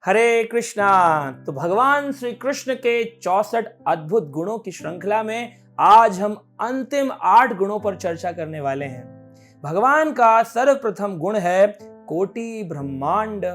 हरे कृष्णा। तो भगवान श्री कृष्ण के 64 अद्भुत गुणों की श्रृंखला में आज हम अंतिम 8 गुणों पर चर्चा करने वाले हैं। भगवान का सर्वप्रथम गुण है कोटि ब्रह्मांड।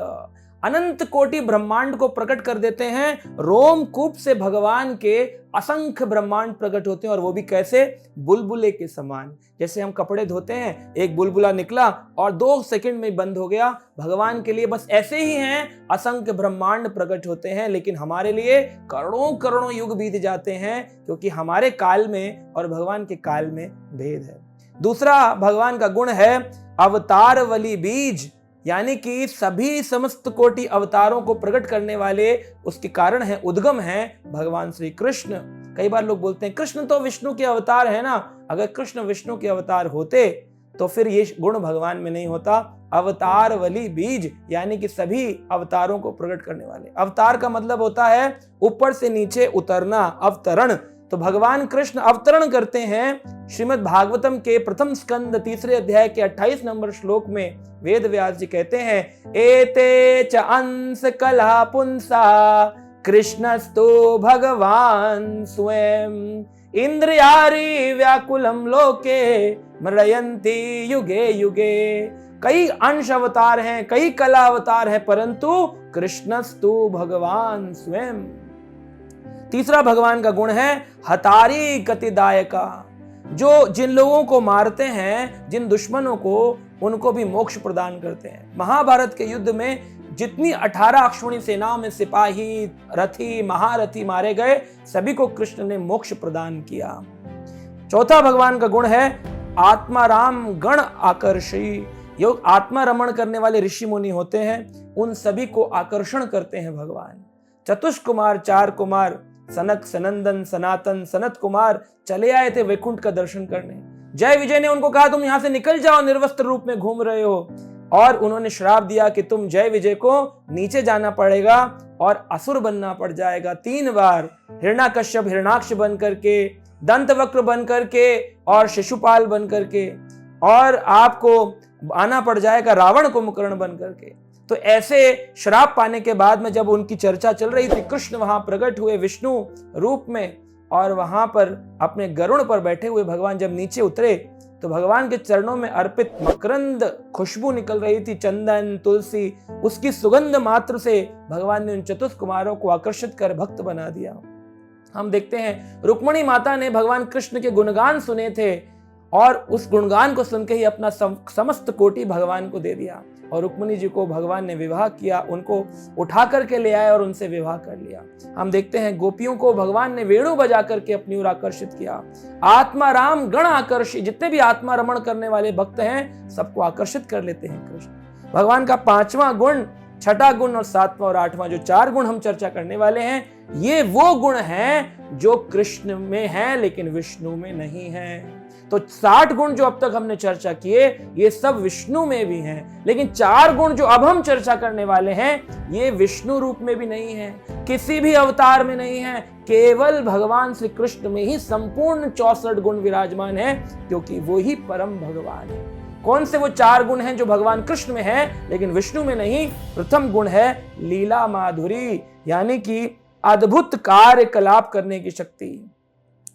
अनंत कोटि ब्रह्मांड को प्रकट कर देते हैं। रोमकूप से भगवान के असंख्य ब्रह्मांड प्रकट होते हैं, और वो भी कैसे? बुलबुले के समान। जैसे हम कपड़े धोते हैं, एक बुलबुला निकला और 2 सेकंड में बंद हो गया। भगवान के लिए बस ऐसे ही हैं, असंख्य ब्रह्मांड प्रकट होते हैं, लेकिन हमारे लिए करोड़ों करोड़ों युग बीत जाते हैं, क्योंकि हमारे काल में और भगवान के काल में भेद है। दूसरा भगवान का गुण है अवतार वली बीज, यानी कि सभी समस्त कोटि अवतारों को प्रकट करने वाले उसके कारण है, उद्गम है भगवान श्री कृष्ण। कई बार लोग बोलते हैं कृष्ण तो विष्णु के अवतार है ना। अगर कृष्ण विष्णु के अवतार होते तो फिर ये गुण भगवान में नहीं होता। अवतार वली बीज यानी कि सभी अवतारों को प्रकट करने वाले। अवतार का मतलब होता है ऊपर से नीचे उतरना, अवतरण। तो भगवान कृष्ण अवतरण करते हैं। श्रीमद् भागवतम के प्रथम स्कंद 3 अध्याय के 28 नंबर श्लोक में वेद व्यास जी कहते हैं, एते च अंश कला पुंसा कृष्णस्तु भगवान स्वयं इंद्रियारि व्याकुलम लोके मृडयन्ति युगे युगे। कई अंश अवतार हैं, कई कला अवतार हैं, परंतु कृष्णस्तु भगवान स्वयं। तीसरा भगवान का गुण है हतारी गतिदायका, जो जिन लोगों को मारते हैं, जिन दुश्मनों को, उनको भी मोक्ष प्रदान करते हैं। महाभारत के युद्ध में जितनी 18 अक्षौणी सेनाओं में सिपाही, रथी, महारथी मारे गए, सभी को कृष्ण ने मोक्ष प्रदान किया। चौथा भगवान का गुण है आत्माराम गण आकर्षी। योग आत्मा रमण करने वाले ऋषि मुनि होते हैं, उन सभी को आकर्षण करते हैं भगवान। चतुष्कुमार, 4 कुमार, सनक, सनंदन, सनातन, सनत कुमार चले आए थे वैकुंठ का दर्शन करने। जय विजय ने उनको कहा तुम यहां से निकल जाओ, निर्वस्त्र रूप में घूम रहे हो, और उन्होंने श्राप दिया कि तुम जय विजय को नीचे जाना पड़ेगा और असुर बनना पड़ जाएगा। 3 बार हिरण्याकश्यप हिरणाक्ष बन करके, दंतवक्र बन करके और शिशुपाल बन करके, और आपको आना पड़ जाएगा रावण कुंभकर्ण बन करके। तो ऐसे श्राप पाने के बाद में जब उनकी चर्चा चल रही थी, कृष्ण वहां प्रकट हुए विष्णु रूप में, और वहां पर अपने गरुड़ पर बैठे हुए भगवान जब नीचे उतरे तो भगवान के चरणों में अर्पित मकरंद खुशबू निकल रही थी, चंदन, तुलसी, उसकी सुगंध मात्र से भगवान ने उन चतुष्कुमारों को आकर्षित कर भक्त बना दिया। हम देखते हैं रुक्मिणी माता ने भगवान कृष्ण के गुणगान सुने थे, और उस गुणगान को सुन के ही अपना समस्त कोटि भगवान को दे दिया, और रुक्मिणी जी को भगवान ने विवाह किया, उनको उठा करके ले आए और उनसे विवाह कर लिया। हम देखते हैं गोपियों को भगवान ने वेणु बजा करके अपनी ओर आकर्षित किया। आत्मा राम गण आकर्षी, जितने भी आत्मा रमण करने वाले भक्त हैं सबको आकर्षित कर लेते हैं कृष्ण। भगवान का 5वां गुण, 6ठा गुण और 7वां और 8वां, जो 4 गुण हम चर्चा करने वाले हैं, ये वो गुण हैं जो कृष्ण में हैं लेकिन विष्णु में नहीं है। तो 60 गुण जो अब तक हमने चर्चा किए, ये सब विष्णु में भी हैं, लेकिन 4 गुण जो अब हम चर्चा करने वाले हैं, ये विष्णु रूप में भी नहीं है, किसी भी अवतार में नहीं है, केवल भगवान श्री कृष्ण में ही संपूर्ण 64 गुण विराजमान है, क्योंकि वो ही परम भगवान है। कौन से वो 4 गुण हैं जो भगवान कृष्ण में है लेकिन विष्णु में नहीं? प्रथम गुण है लीला माधुरी, यानी कि अद्भुत कार्यकलाप करने की शक्ति।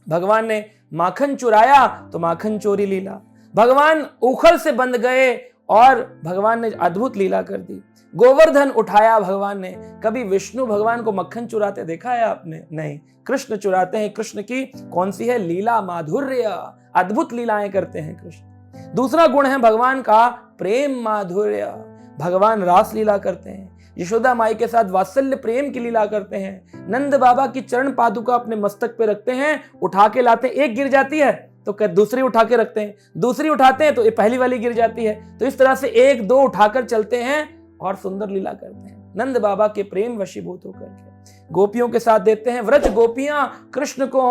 भगवान ने माखन चुराया तो माखन चोरी लीला। भगवान उखल से बंध गए और भगवान ने अद्भुत लीला कर दी। गोवर्धन उठाया भगवान ने। कभी विष्णु भगवान को मक्खन चुराते देखा है आपने? नहीं, कृष्ण चुराते हैं। कृष्ण की कौन सी है? लीला माधुर्य, अद्भुत लीलाएं करते हैं कृष्ण। दूसरा गुण है भगवान का प्रेम माधुर्य। भगवान रास लीला करते हैं, यशोदा माई के साथ वात्सल्य प्रेम की लीला करते हैं। नंद बाबा की चरण पादुका अपने मस्तक पे रखते हैं, उठा के लाते हैं, एक गिर जाती है तो दूसरी उठा के रखते हैं, दूसरी उठाते हैं तो ये पहली वाली गिर जाती है। तो इस तरह से 1-2 उठाकर चलते हैं और सुंदर लीला करते हैं, नंद बाबा के प्रेम वशीभूत होकर के। गोपियों के साथ देते हैं। व्रज गोपियां कृष्ण को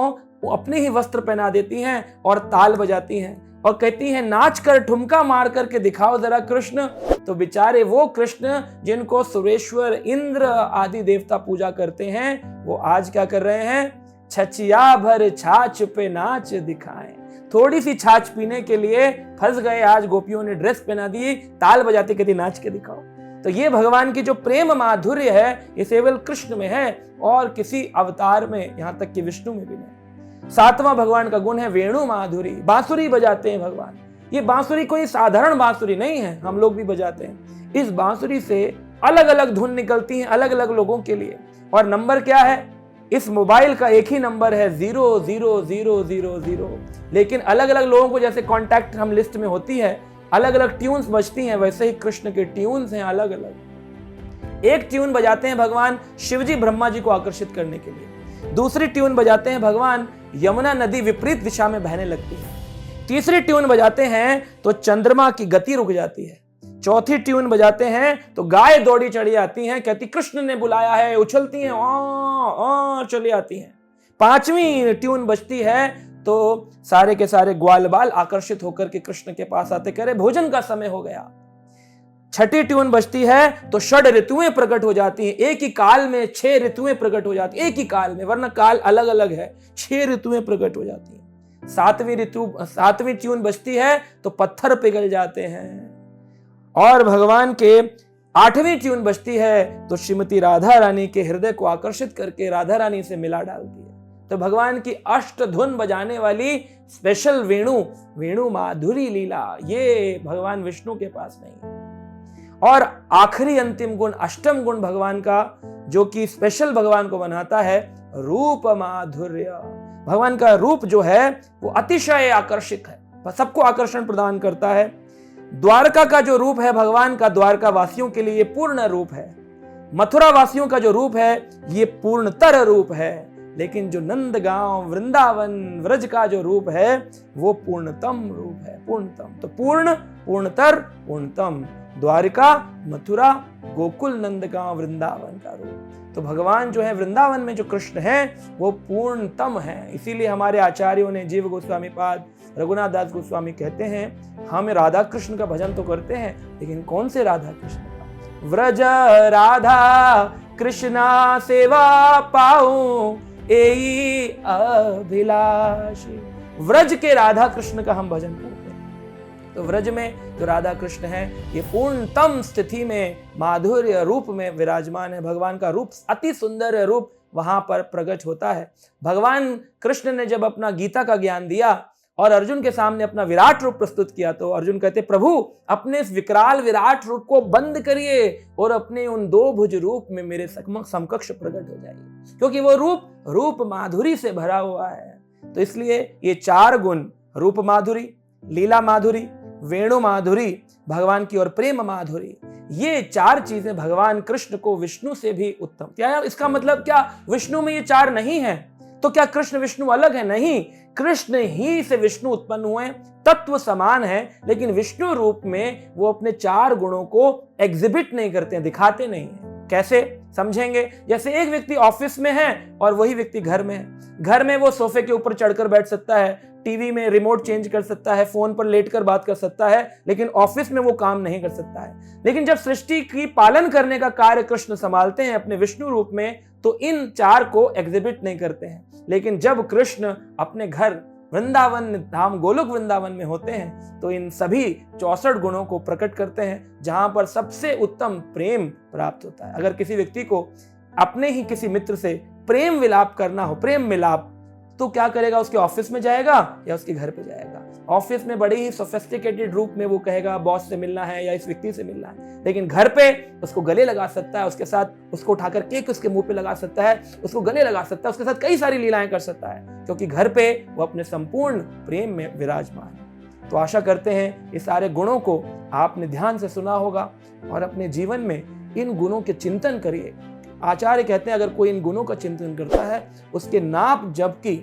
अपने ही वस्त्र पहना देती हैं और ताल बजाती हैं और कहती हैं नाच कर, ठुमका मार करके दिखाओ जरा कृष्ण। तो बेचारे वो कृष्ण जिनको सुरेश्वर, इंद्र आदि देवता पूजा करते हैं, वो आज क्या कर रहे हैं? छचिया भर छाछ पे नाच दिखाएं। थोड़ी सी छाछ पीने के लिए फंस गए। आज गोपियों ने ड्रेस पहना दी, ताल बजाते कहती नाच के दिखाओ। तो ये भगवान की जो प्रेम माधुर्य है ये केवल कृष्ण में है और किसी अवतार में, यहां तक कि विष्णु में भी नहीं। 7वां भगवान का गुण है वेणु माधुरी, बांसुरी बजाते हैं भगवान। ये बांसुरी कोई साधारण बांसुरी नहीं है, हम लोग भी बजाते हैं। इस बांसुरी से अलग अलग धुन निकलती हैं अलग अलग लोगों के लिए। और नंबर क्या है? इस मोबाइल का एक ही नंबर है 00000, लेकिन अलग अलग लोगों को जैसे कॉन्टैक्ट हम लिस्ट में होती है, अलग अलग ट्यून्स बजती हैं, वैसे ही कृष्ण के ट्यून्स हैं अलग अलग। एक ट्यून बजाते हैं भगवान शिवजी ब्रह्मा जी को आकर्षित करने के लिए, दूसरी ट्यून बजाते हैं भगवान यमुना नदी विपरीत दिशा में बहने लगती है, तीसरी ट्यून बजाते हैं तो चंद्रमा की गति रुक जाती है, चौथी ट्यून बजाते हैं तो गाय दौड़ी चढ़ी आती हैं, कहती कृष्ण ने बुलाया है, उछलती हैं चली आती हैं। पांचवी ट्यून बजती है तो सारे के सारे ग्वाल बाल आकर्षित होकर के कृष्ण के पास आते, कह रहे भोजन का समय हो गया। छठी ट्यून बजती है तो षड ऋतुएं प्रकट हो जाती हैं, एक ही काल में 6 ऋतुएं प्रकट हो जाती हैं, एक ही काल में, वरना काल अलग अलग है, 6 ऋतुएं प्रकट हो जाती हैं। सातवीं ट्यून बजती है तो पत्थर पिघल जाते हैं। और भगवान के 8वीं ट्यून बजती है तो श्रीमती राधा रानी के हृदय को आकर्षित करके राधा रानी से मिला डालती है। तो भगवान की अष्ट धुन बजाने वाली स्पेशल वेणु माधुरी लीला ये भगवान विष्णु के पास नहीं है। और आखिरी अंतिम गुण, अष्टम गुण भगवान का, जो कि स्पेशल भगवान को बनाता है, रूप माधुर्य। भगवान का रूप जो है वो अतिशय आकर्षक है, सबको आकर्षण प्रदान करता है। द्वारका का जो रूप है भगवान का, द्वारका वासियों के लिए पूर्ण रूप है। मथुरा वासियों का जो रूप है ये पूर्णतर रूप है, लेकिन जो नंदगांव वृंदावन व्रज का जो रूप है वो पूर्णतम रूप है, पूर्णतम। तो पूर्ण, पूर्णतर, पूर्णतम, द्वारिका, मथुरा, गोकुल, नंदगांव, वृंदावन का रूप। तो भगवान जो है वृंदावन में जो कृष्ण है वो पूर्णतम है। इसीलिए हमारे आचार्यों ने, जीव गोस्वामी पाद, रघुनाथ दास गोस्वामी कहते हैं, हम राधा कृष्ण का भजन तो करते हैं, लेकिन कौन से राधा कृष्ण का? व्रज राधा कृष्णा सेवा पाऊं एई अभिलाषी। व्रज के राधा कृष्ण का हम भजन करते हैं। तो व्रज में जो राधा कृष्ण है ये पूर्णतम स्थिति में माधुर्य रूप में विराजमान है। भगवान का रूप अति सुंदर रूप वहां पर प्रकट होता है। भगवान कृष्ण ने जब अपना गीता का ज्ञान दिया और अर्जुन के सामने अपना विराट रूप प्रस्तुत किया तो अर्जुन कहते, प्रभु अपने इस विकराल विराट रूप को बंद करिए और अपने उन 2 भुज रूप में मेरे समकक्ष प्रकट हो जाइए, क्योंकि वो रूप माधुरी से भरा हुआ है। तो इसलिए ये 4 गुण, रूप माधुरी, लीला माधुरी, वेणु माधुरी, भगवान की और प्रेम माधुरी, ये 4 चीजें भगवान कृष्ण को विष्णु से भी उत्तम। क्या इसका मतलब क्या विष्णु में ये 4 नहीं है? तो क्या कृष्ण विष्णु अलग है? नहीं, कृष्ण ही से विष्णु उत्पन्न हुए, तत्व समान है, लेकिन विष्णु रूप में वो अपने 4 गुणों को एग्जिबिट नहीं करते हैं, दिखाते नहीं है। कैसे समझेंगे? जैसे एक व्यक्ति ऑफिस में है और वही व्यक्ति घर में है। घर में वो सोफे के ऊपर चढ़कर बैठ सकता है, टीवी में रिमोट चेंज कर सकता है, फोन पर लेटकर बात कर सकता है, लेकिन ऑफिस में वो काम नहीं कर सकता है। लेकिन जब सृष्टि की पालन करने का कार्य कृष्ण संभालते हैं अपने विष्णु रूप में, तो इन 4 को एग्जिबिट नहीं करते हैं। लेकिन जब कृष्ण अपने घर वृंदावन धाम गोलोक वृंदावन में होते हैं तो इन सभी 64 गुणों को प्रकट करते हैं, जहां पर सबसे उत्तम प्रेम प्राप्त होता है। अगर किसी व्यक्ति को अपने ही किसी मित्र से प्रेम विलाप करना हो, प्रेम मिलाप, तो क्या करेगा? उसके ऑफिस में जाएगा या उसके घर पे जाएगा? ऑफिस में बड़े ही सोफिस्टिकेटेड रूप में वो कहेगा बॉस से मिलना है या इस व्यक्ति से मिलना है, लेकिन घर पे उसको गले लगा सकता है, उसके साथ उसको उठाकर केक उसके मुंह पे लगा सकता है, उसको गले लगा सकता है, उसके साथ कई सारी लीलाएं कर सकता है, क्योंकि घर पे वो अपने संपूर्ण प्रेम में विराजमान है। तो आशा करते हैं इस सारे गुणों को आपने ध्यान से सुना होगा और अपने जीवन में इन गुणों के चिंतन करिए। आचार्य कहते हैं अगर कोई इन गुणों का चिंतन करता है, उसके नाम जप की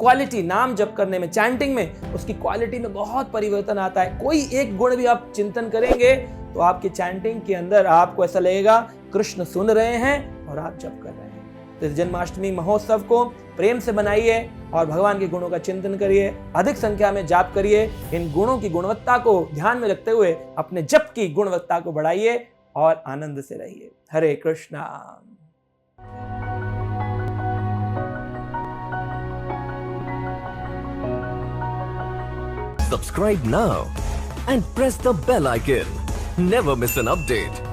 क्वालिटी, नाम जप करने में, चैंटिंग में, उसकी क्वालिटी में बहुत परिवर्तन आता है। कोई एक गुण भी आप चिंतन करेंगे तो आपकी चैंटिंग के अंदर आपको ऐसा लगेगा कृष्ण सुन रहे हैं और आप जप कर रहे हैं। तो इस जन्माष्टमी महोत्सव को प्रेम से बनाइए और भगवान के गुणों का चिंतन करिए, अधिक संख्या में जाप करिए। इन गुणों की गुणवत्ता को ध्यान में रखते हुए अपने जप की गुणवत्ता को बढ़ाइए और आनंद से रहिए। हरे Krishna. Subscribe now and press the bell icon. Never miss an update.